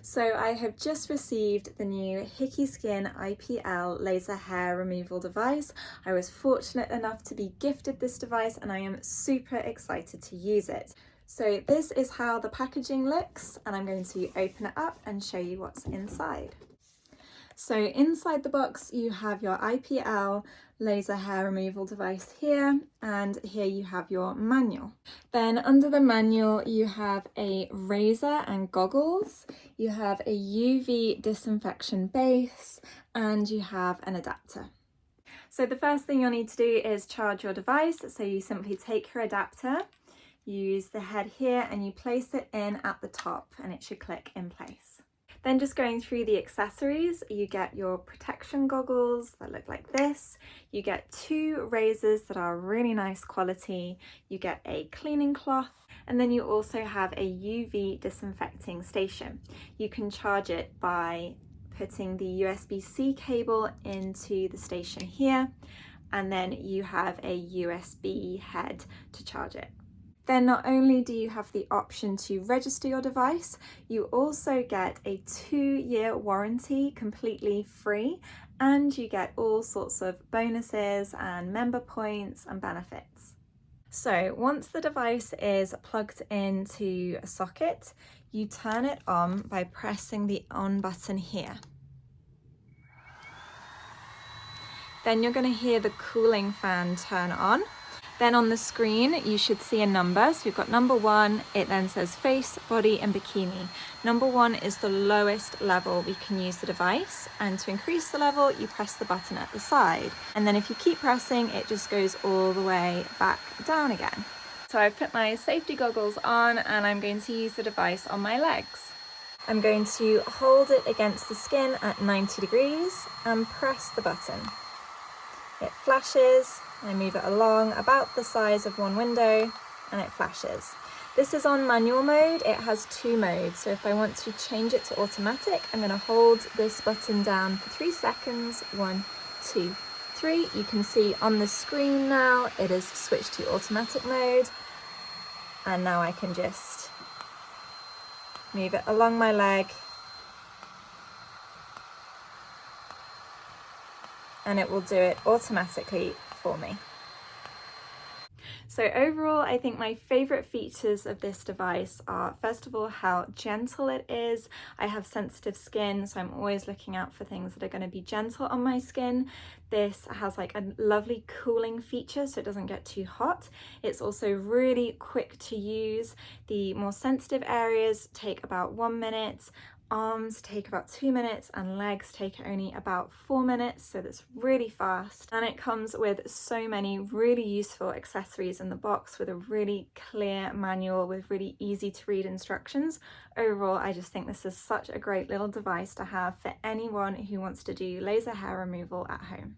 So I have just received the new Hikyskin IPL laser hair removal device. I was fortunate enough to be gifted this device and I am super excited to use it. So this is how the packaging looks, and I'm going to open it up and show you what's inside. So inside the box you have your IPL laser hair removal device here, and here you have your manual. Then under the manual you have a razor and goggles, you have a UV disinfection base, and you have an adapter. So the first thing you'll need to do is charge your device. So you simply take your adapter, use the head here and you place it in at the top and it should click in place. Then just going through the accessories, you get your protection goggles that look like this, you get 2 razors that are really nice quality, you get a cleaning cloth, and then you also have a UV disinfecting station. You can charge it by putting the USB-C cable into the station here, and then you have a USB head to charge it. Then not only do you have the option to register your device, you also get a 2-year warranty completely free, and you get all sorts of bonuses and member points and benefits. So once the device is plugged into a socket, you turn it on by pressing the on button here. Then you're going to hear the cooling fan turn on. Then on the screen you should see a number. So we've got number 1, it then says face, body and bikini. Number 1 is the lowest level we can use the device, and to increase the level you press the button at the side, and then if you keep pressing it just goes all the way back down again. So I've put my safety goggles on and I'm going to use the device on my legs. I'm going to hold it against the skin at 90 degrees and press the button. It flashes, I move it along about the size of one window and it flashes. This is on manual mode. It has 2 modes, so if I want to change it to automatic, I'm going to hold this button down for 3 seconds. 1, 2, 3. You can see on the screen now it is switched to automatic mode, and now I can just move it along my leg and it will do it automatically for me. So overall, I think my favourite features of this device are, first of all, how gentle it is. I have sensitive skin, so I'm always looking out for things that are going to be gentle on my skin. This has like a lovely cooling feature, so it doesn't get too hot. It's also really quick to use. The more sensitive areas take about 1 minute. Arms take about 2 minutes and legs take only about 4 minutes, so that's really fast. And it comes with so many really useful accessories in the box, with a really clear manual with really easy to read instructions. Overall, I just think this is such a great little device to have for anyone who wants to do laser hair removal at home.